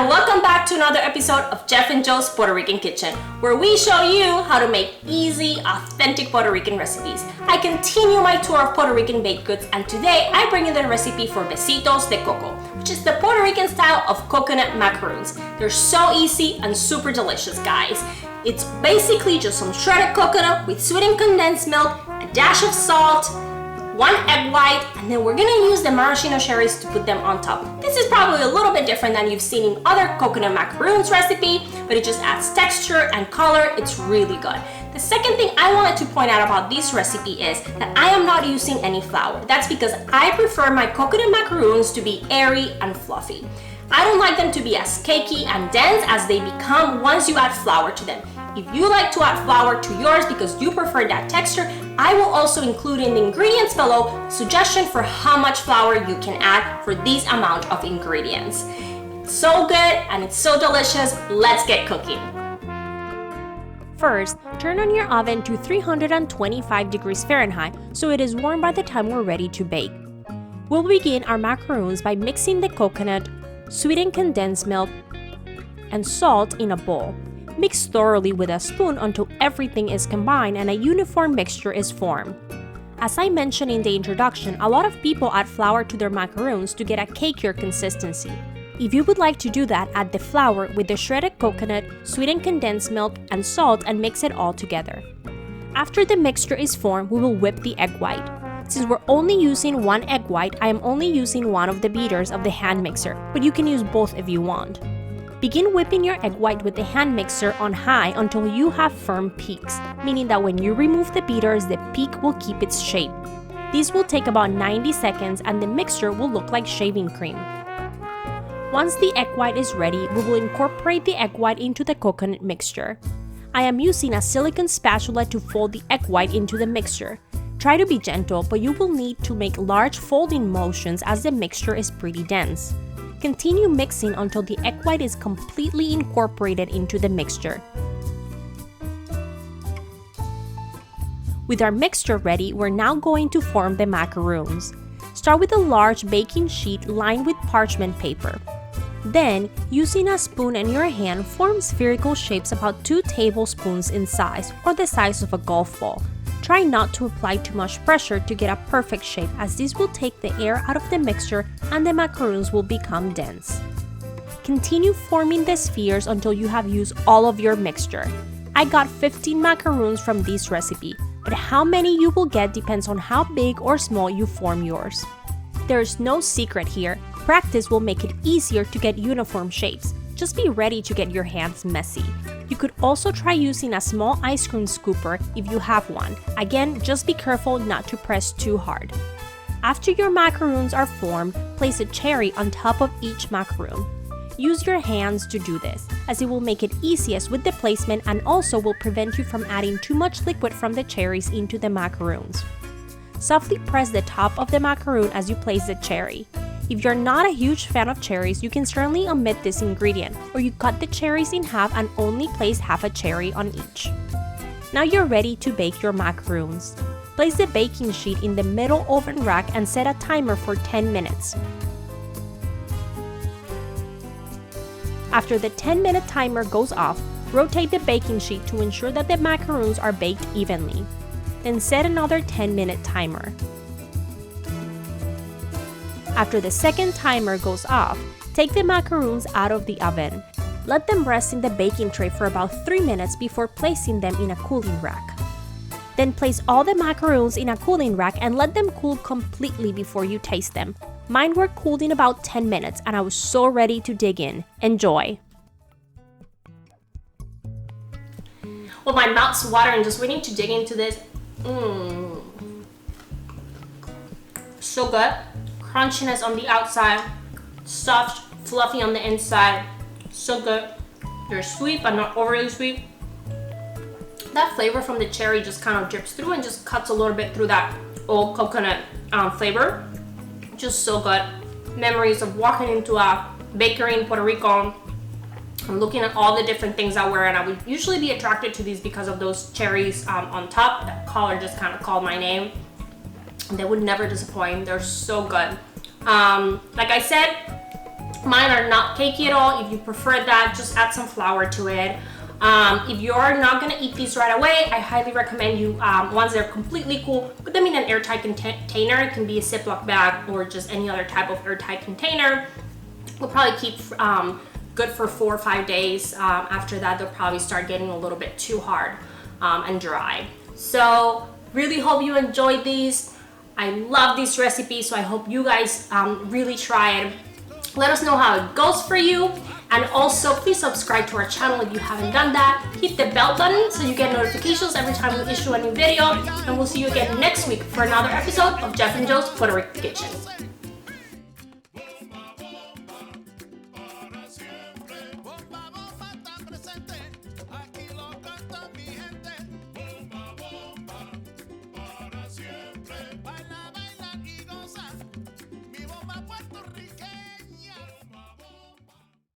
and welcome back to another episode of Jeff and Joe's Puerto Rican Kitchen, where we show you how to make easy, authentic Puerto Rican recipes. I continue my tour of Puerto Rican baked goods, and today I bring you the recipe for Besitos de Coco, which is the Puerto Rican style of coconut macaroons. They're so easy and super delicious, guys. It's basically just some shredded coconut with sweetened condensed milk, a dash of salt, 1 egg white, and then we're gonna use the maraschino cherries to put them on top. This is probably a little bit different than you've seen in other coconut macaroons recipe, but it just adds texture and color. It's really good. The second thing I wanted to point out about this recipe is that I am not using any flour. That's because I prefer my coconut macaroons to be airy and fluffy. I don't like them to be as cakey and dense as they become once you add flour to them. If you like to add flour to yours because you prefer that texture, I will also include in the ingredients below a suggestion for how much flour you can add for this amount of ingredients. It's so good and it's so delicious. Let's get cooking. First, turn on your oven to 325 degrees Fahrenheit so it is warm by the time we're ready to bake. We'll begin our macaroons by mixing the coconut, sweetened condensed milk, and salt in a bowl. Mix thoroughly with a spoon until everything is combined and a uniform mixture is formed. As I mentioned in the introduction, a lot of people add flour to their macaroons to get a cakier consistency. If you would like to do that, add the flour with the shredded coconut, sweetened condensed milk, and salt and mix it all together. After the mixture is formed, we will whip the egg white. Since we're only using 1 egg white, I am only using one of the beaters of the hand mixer, but you can use both if you want. Begin whipping your egg white with the hand mixer on high until you have firm peaks, meaning that when you remove the beaters, the peak will keep its shape. This will take about 90 seconds and the mixture will look like shaving cream. Once the egg white is ready, we will incorporate the egg white into the coconut mixture. I am using a silicone spatula to fold the egg white into the mixture. Try to be gentle, but you will need to make large folding motions as the mixture is pretty dense. Continue mixing until the egg white is completely incorporated into the mixture. With our mixture ready, we're now going to form the macaroons. Start with a large baking sheet lined with parchment paper. Then, using a spoon and your hand, form spherical shapes about 2 tablespoons in size or the size of a golf ball. Try not to apply too much pressure to get a perfect shape, as this will take the air out of the mixture and the macaroons will become dense. Continue forming the spheres until you have used all of your mixture. I got 15 macaroons from this recipe, but how many you will get depends on how big or small you form yours. There's no secret here. Practice will make it easier to get uniform shapes. Just be ready to get your hands messy. You could also try using a small ice cream scooper if you have one. Again, just be careful not to press too hard. After your macaroons are formed, place a cherry on top of each macaroon. Use your hands to do this, as it will make it easiest with the placement and also will prevent you from adding too much liquid from the cherries into the macaroons. Softly press the top of the macaroon as you place the cherry. If you're not a huge fan of cherries, you can certainly omit this ingredient, or you cut the cherries in half and only place half a cherry on each. Now you're ready to bake your macaroons. Place the baking sheet in the middle oven rack and set a timer for 10 minutes. After the 10-minute timer goes off, rotate the baking sheet to ensure that the macaroons are baked evenly. Then set another 10-minute timer. After the second timer goes off, take the macaroons out of the oven. Let them rest in the baking tray for about 3 minutes before placing them in a cooling rack. Then place all the macaroons in a cooling rack and let them cool completely before you taste them. Mine were cooled in about 10 minutes and I was so ready to dig in. Enjoy! Well, my mouth's watering just waiting to dig into this. So good. Crunchiness on the outside, soft, fluffy on the inside. So good. They're sweet, but not overly sweet. That flavor from the cherry just kind of drips through and just cuts a little bit through that old coconut flavor. Just so good. Memories of walking into a bakery in Puerto Rico. I'm looking at all the different things I wear, and I would usually be attracted to these because of those cherries on top. That color just kind of called my name. They would never disappoint. They're so good. Like I said, Mine are not cakey at all. If you prefer that, just add some flour to it. If you're not gonna eat these right away, I highly recommend you, once they're completely cool, put them in an airtight container. It can be a Ziploc bag or just any other type of airtight container. Will probably keep good for 4 or 5 days. After that, they'll probably start getting a little bit too hard and dry. So really hope you enjoyed these. I love these recipes, so I hope you guys really try it. Let us know how it goes for you. And also, please subscribe to our channel if you haven't done that. Hit the bell button so you get notifications every time we issue a new video. And we'll see you again next week for another episode of Jeff and Joe's Puerto Rican Kitchen.